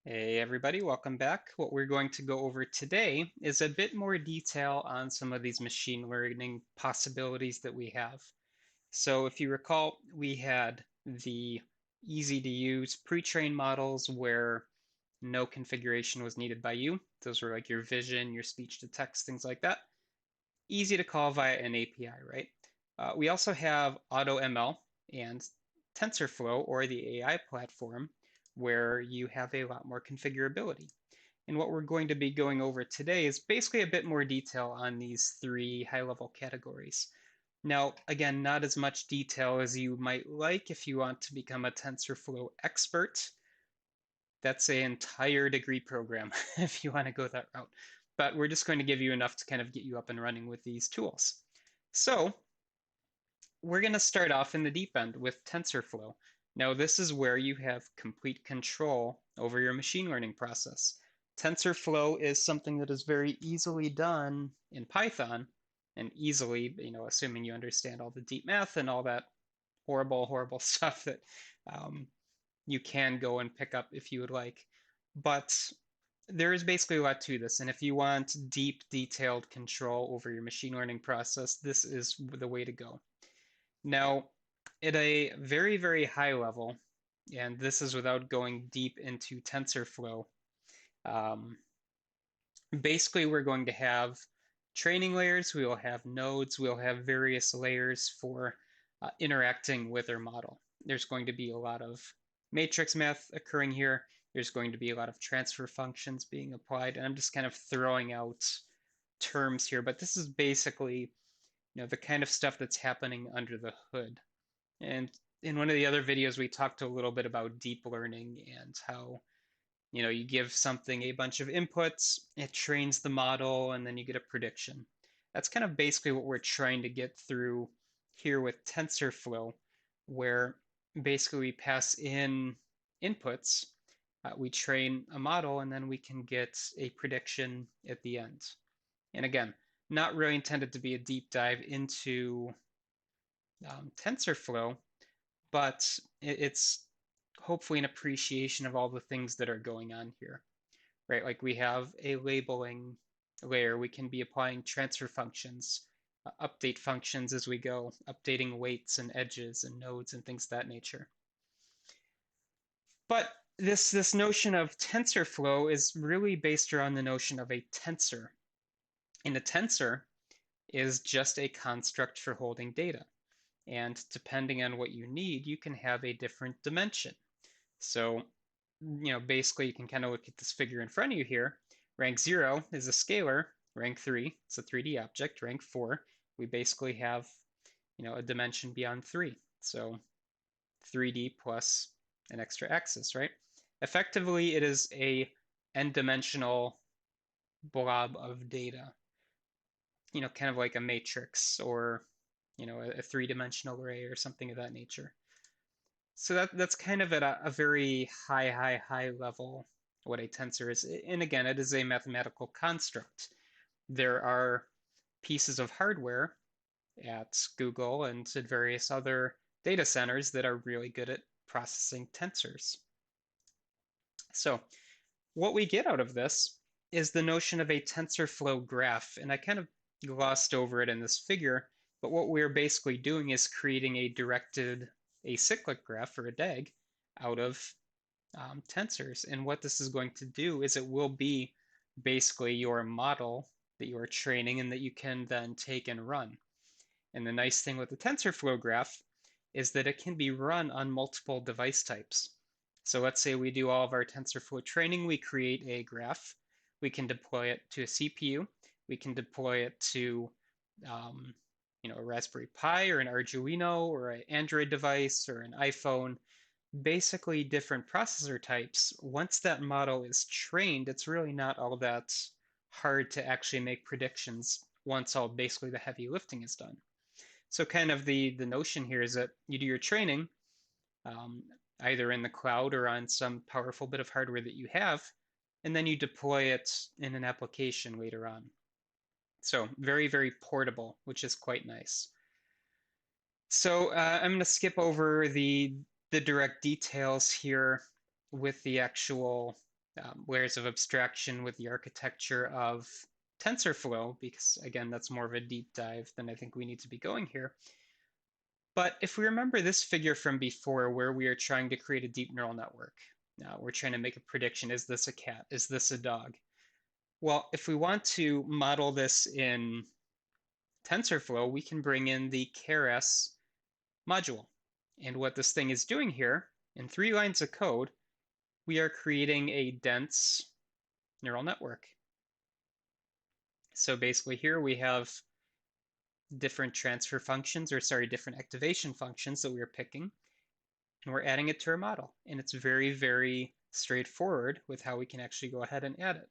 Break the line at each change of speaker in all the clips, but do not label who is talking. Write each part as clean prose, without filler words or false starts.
Hey everybody, welcome back. What we're going to go over today is a bit more detail on some of these machine learning possibilities that we have. So if you recall, we had the easy to use pre-trained models where no configuration was needed by you. Those were like your vision, your speech to text, things like that. Easy to call via an API, right? We also have AutoML and TensorFlow, or the AI platform, where you have a lot more configurability. And what we're going to be going over today is basically a bit more detail on these three high-level categories. Now, again, not as much detail as you might like if you want to become a TensorFlow expert. That's an entire degree program if you want to go that route. But we're just going to give you enough to kind of get you up and running with these tools. So we're going to start off in the deep end with TensorFlow. Now, this is where you have complete control over your machine learning process. TensorFlow is something that is very easily done in Python, and easily, assuming you understand all the deep math and all that horrible, horrible stuff that um, you can go and pick up if you would like. But there is basically a lot to this, and if you want deep, detailed control over your machine learning process, this is the way to go. Now, at a very, very high level, and this is without going deep into TensorFlow, um, basically we're going to have training layers, we will have nodes, we'll have various layers for interacting with our model. There's going to be a lot of matrix math occurring here. There's going to be a lot of transfer functions being applied, and I'm just kind of throwing out terms here, but this is basically, the kind of stuff that's happening under the hood. And in one of the other videos, we talked a little bit about deep learning and how, you give something a bunch of inputs, it trains the model, and then you get a prediction. That's kind of basically what we're trying to get through here with TensorFlow, where basically we pass in inputs, we train a model, and then we can get a prediction at the end. And again, not really intended to be a deep dive into TensorFlow, but it's hopefully an appreciation of all the things that are going on here, right? Like we have a labeling layer, we can be applying transfer functions, update functions as we go, updating weights and edges and nodes and things of that nature. But this notion of TensorFlow is really based around the notion of a tensor. And a tensor is just a construct for holding data. And depending on what you need, you can have a different dimension. So, basically you can kind of look at this figure in front of you here. Rank 0 is a scalar. Rank 3 is a 3D object. Rank 4, we basically have, a dimension beyond 3. So 3D plus an extra axis, right? Effectively, it is a n-dimensional blob of data, kind of like a matrix or, a three-dimensional array or something of that nature. So that's kind of at a very high level what a tensor is. And again, it is a mathematical construct. There are pieces of hardware at Google and at various other data centers that are really good at processing tensors. So what we get out of this is the notion of a TensorFlow graph. And I kind of glossed over it in this figure, but what we're basically doing is creating a directed acyclic graph or a DAG out of tensors. And what this is going to do is it will be basically your model that you are training and that you can then take and run. And the nice thing with the TensorFlow graph is that it can be run on multiple device types. So let's say we do all of our TensorFlow training, we create a graph, we can deploy it to a CPU, we can deploy it to um, a Raspberry Pi or an Arduino or an Android device or an iPhone, basically different processor types. Once that model is trained, it's really not all that hard to actually make predictions once all basically the heavy lifting is done. So kind of the notion here is that you do your training um, either in the cloud or on some powerful bit of hardware that you have, and then you deploy it in an application later on. So very, very portable, which is quite nice. So I'm going to skip over the direct details here with the actual layers of abstraction with the architecture of TensorFlow, because again, that's more of a deep dive than I think we need to be going here. But if we remember this figure from before where we are trying to create a deep neural network, we're trying to make a prediction. Is this a cat? Is this a dog? Well, if we want to model this in TensorFlow, we can bring in the Keras module. And what this thing is doing here, in 3 lines of code, we are creating a dense neural network. So basically here we have different transfer functions, or sorry, different activation functions that we are picking, and we're adding it to our model. And it's very, very straightforward with how we can actually go ahead and add it.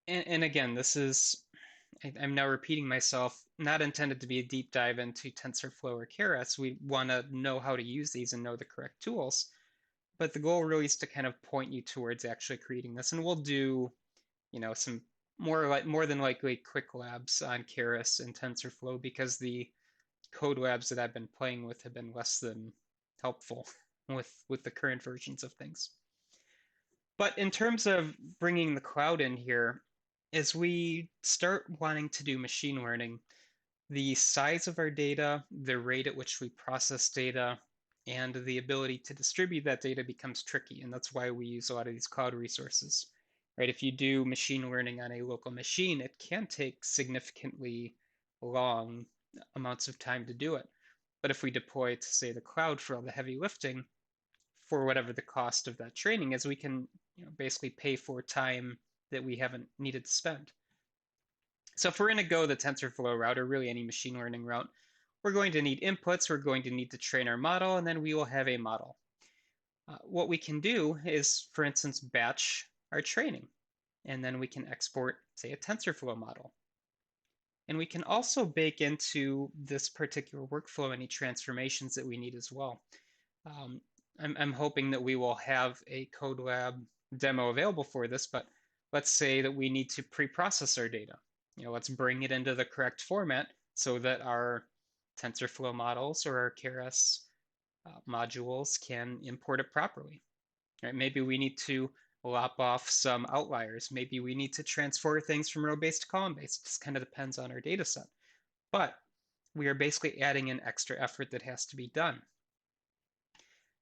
And again, this is, I'm now repeating myself, not intended to be a deep dive into TensorFlow or Keras. We want to know how to use these and know the correct tools. But the goal really is to kind of point you towards actually creating this. And we'll do, some more than likely quick labs on Keras and TensorFlow, because the code labs that I've been playing with have been less than helpful with the current versions of things. But in terms of bringing the cloud in here, as we start wanting to do machine learning, the size of our data, the rate at which we process data, and the ability to distribute that data becomes tricky. And that's why we use a lot of these cloud resources, right? If you do machine learning on a local machine, it can take significantly long amounts of time to do it. But if we deploy to, say, the cloud for all the heavy lifting, for whatever the cost of that training is, we can basically pay for time that we haven't needed to spend. So if we're going to go the TensorFlow route, or really any machine learning route, we're going to need inputs, we're going to need to train our model, and then we will have a model. What we can do is, for instance, batch our training, and then we can export, say, a TensorFlow model. And we can also bake into this particular workflow any transformations that we need as well. I'm hoping that we will have a code lab demo available for this, but let's say that we need to pre-process our data. Let's bring it into the correct format so that our TensorFlow models or our Keras modules can import it properly. Right? Maybe we need to lop off some outliers. Maybe we need to transfer things from row-based to column-based. It just kind of depends on our data set. But we are basically adding an extra effort that has to be done.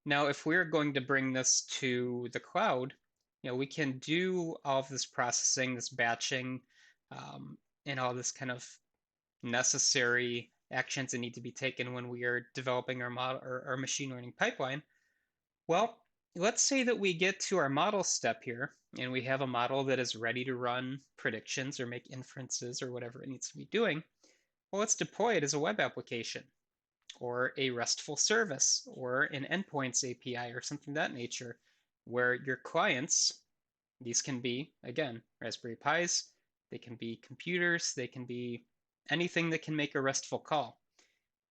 Now, if we're going to bring this to the cloud, we can do all of this processing, this batching, and all this kind of necessary actions that need to be taken when we are developing our model or our machine learning pipeline. Well, let's say that we get to our model step here, and we have a model that is ready to run predictions or make inferences or whatever it needs to be doing. Well, let's deploy it as a web application, or a RESTful service, or an endpoints API, or something of that nature, where your clients, these can be, again, Raspberry Pis, they can be computers, they can be anything that can make a RESTful call.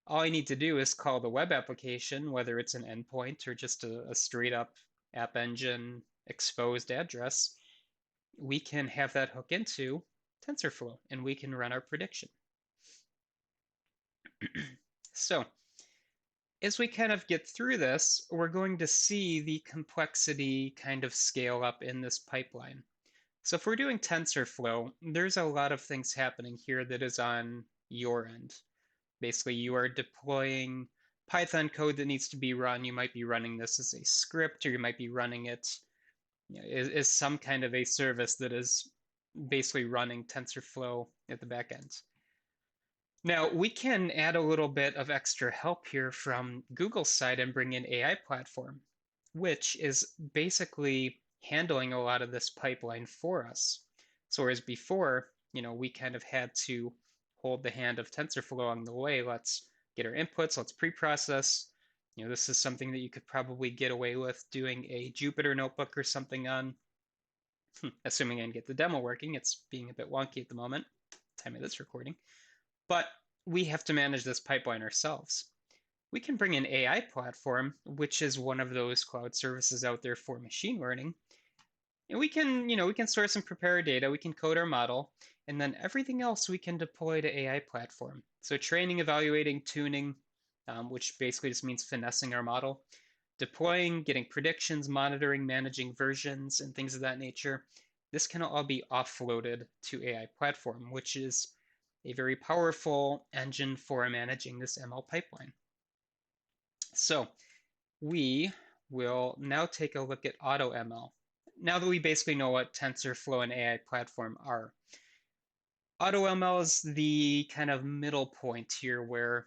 All I need to do is call the web application, whether it's an endpoint or just a straight up App Engine exposed address. We can have that hook into TensorFlow, and we can run our prediction. So as we kind of get through this, we're going to see the complexity kind of scale up in this pipeline. So if we're doing TensorFlow, there's a lot of things happening here that is on your end. Basically, you are deploying Python code that needs to be run. You might be running this as a script, or you might be running it as some kind of a service that is basically running TensorFlow at the back end. Now, we can add a little bit of extra help here from Google's side and bring in AI platform, which is basically handling a lot of this pipeline for us. So whereas before, we kind of had to hold the hand of TensorFlow along the way. Let's get our inputs, let's pre-process. This is something that you could probably get away with doing a Jupyter notebook or something on, assuming I can get the demo working. It's being a bit wonky at the moment, time of this recording. But we have to manage this pipeline ourselves. We can bring an AI platform, which is one of those cloud services out there for machine learning. And we can source and prepare our data, we can code our model, and then everything else we can deploy to AI platform. So training, evaluating, tuning, which basically just means finessing our model. deploying, getting predictions, monitoring, managing versions, and things of that nature. This can all be offloaded to AI platform, which is a very powerful engine for managing this ML pipeline. So we will now take a look at AutoML. Now that we basically know what TensorFlow and AI platform are, AutoML is the kind of middle point here where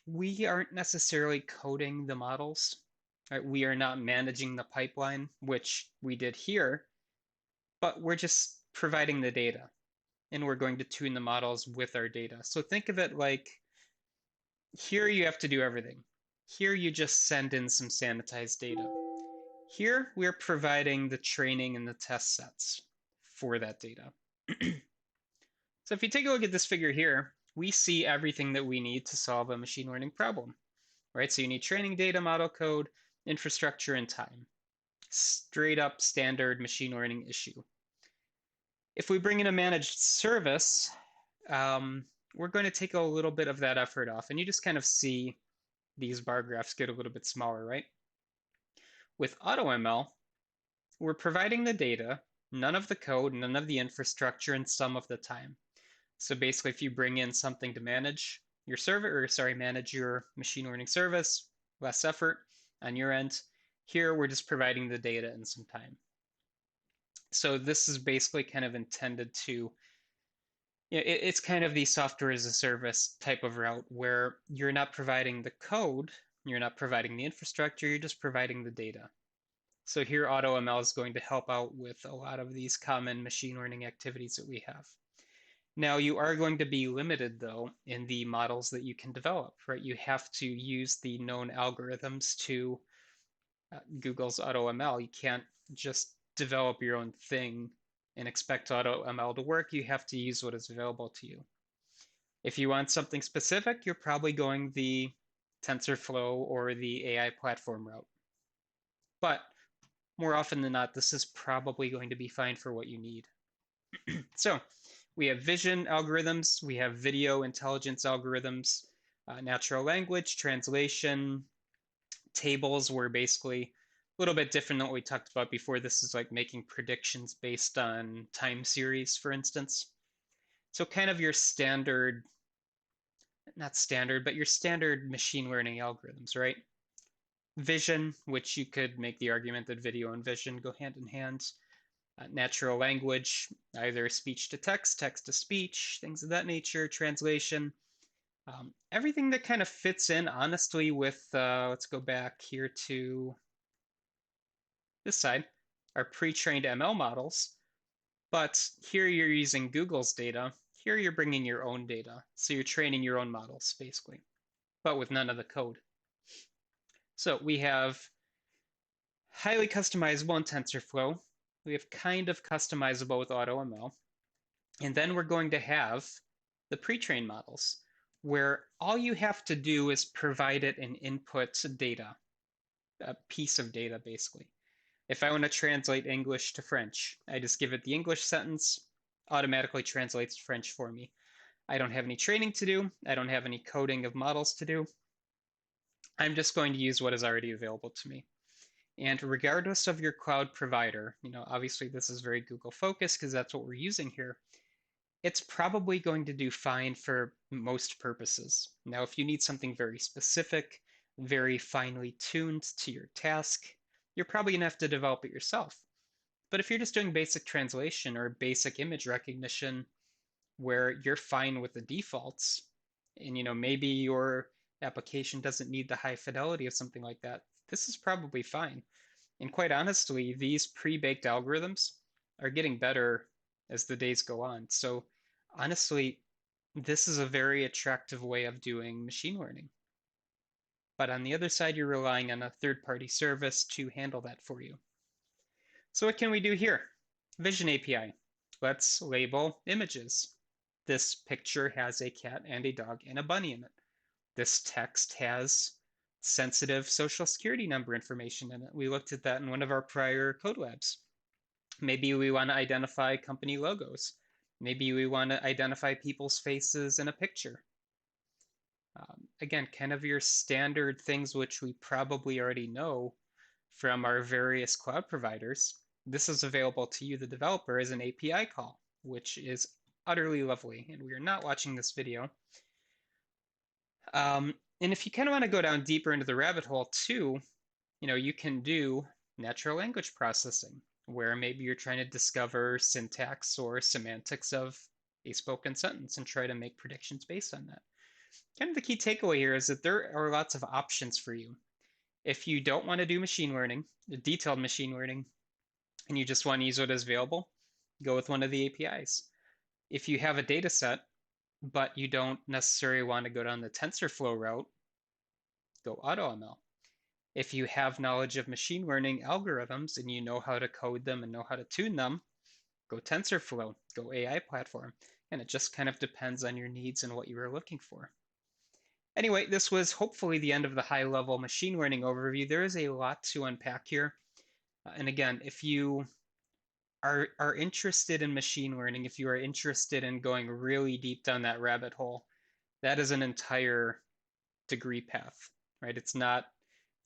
we aren't necessarily coding the models, right? We are not managing the pipeline, which we did here, but we're just providing the data and we're going to tune the models with our data. So think of it like here you have to do everything. Here you just send in some sanitized data. Here we're providing the training and the test sets for that data. So if you take a look at this figure here, we see everything that we need to solve a machine learning problem, right? So you need training data, model code, infrastructure, and time. Straight up standard machine learning issue. If we bring in a managed service, we're going to take a little bit of that effort off. And you just kind of see these bar graphs get a little bit smaller, right? With AutoML, we're providing the data, none of the code, none of the infrastructure, and some of the time. So basically, if you bring in something to manage your server, or sorry, manage your machine learning service, less effort on your end. Here, we're just providing the data and some time. So this is basically kind of intended to, it's kind of the software as a service type of route where you're not providing the code, you're not providing the infrastructure, you're just providing the data. So here AutoML is going to help out with a lot of these common machine learning activities that we have. Now you are going to be limited though in the models that you can develop, right? You have to use the known algorithms to Google's AutoML. You can't just develop your own thing and expect AutoML to work. You have to use what is available to you. If you want something specific, you're probably going the TensorFlow or the AI platform route. But more often than not, this is probably going to be fine for what you need. So we have vision algorithms, we have video intelligence algorithms, natural language, translation, tables were basically a little bit different than what we talked about before. This is like making predictions based on time series, for instance. So kind of your standard, not standard, but your standard machine learning algorithms, right? Vision, which you could make the argument that video and vision go hand in hand. Natural language, either speech to text, text to speech, things of that nature, translation. Everything that kind of fits in, honestly, with, let's go back here to this side, are pre-trained ML models. But here you're using Google's data. Here you're bringing your own data. So you're training your own models, basically, but with none of the code. So we have highly customizable in TensorFlow. We have kind of customizable with AutoML. And then we're going to have the pre-trained models, where all you have to do is provide it an input data, a piece of data, basically. If I want to translate English to French, I just give it the English sentence, automatically translates French for me. I don't have any training to do. I don't have any coding of models to do. I'm just going to use what is already available to me. And regardless of your cloud provider, obviously this is very Google focused because that's what we're using here. It's probably going to do fine for most purposes. Now, if you need something very specific, very finely tuned to your task, you're probably going to have to develop it yourself. But if you're just doing basic translation or basic image recognition where you're fine with the defaults, and maybe your application doesn't need the high fidelity of something like that, this is probably fine. And quite honestly, these pre-baked algorithms are getting better as the days go on. So honestly, this is a very attractive way of doing machine learning. But on the other side, you're relying on a third-party service to handle that for you. So what can we do here? Vision API. Let's label images. This picture has a cat and a dog and a bunny in it. This text has sensitive social security number information in it. We looked at that in one of our prior code labs. Maybe we want to identify company logos. Maybe we want to identify people's faces in a picture. Again, kind of your standard things which we probably already know from our various cloud providers. This is available to you, the developer, as an API call, which is utterly lovely. And we are not watching this video. And if you kind of want to go down deeper into the rabbit hole too, you can do natural language processing, where maybe you're trying to discover syntax or semantics of a spoken sentence and try to make predictions based on that. Kind of the key takeaway here is that there are lots of options for you. If you don't want to do machine learning, detailed machine learning, and you just want to use what is available, go with one of the APIs. If you have a data set, but you don't necessarily want to go down the TensorFlow route, go AutoML. If you have knowledge of machine learning algorithms and you know how to code them and know how to tune them, go TensorFlow, go AI platform. And it just kind of depends on your needs and what you are looking for. Anyway, this was hopefully the end of the high level machine learning overview. There is a lot to unpack here. And again, if you are interested in machine learning, if you are interested in going really deep down that rabbit hole, that is an entire degree path, right? It's not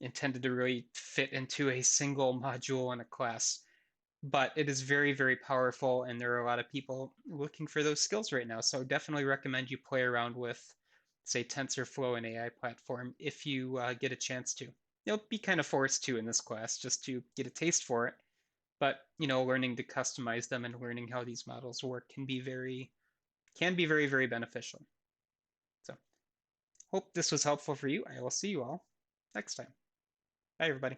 intended to really fit into a single module in a class, but it is very, very powerful, and there are a lot of people looking for those skills right now. So definitely recommend you play around with, say, TensorFlow and AI platform if you get a chance to. You'll be kind of forced to in this class just to get a taste for it. But learning to customize them and learning how these models work can be very, very beneficial. So hope this was helpful for you. I will see you all next time. Bye, everybody.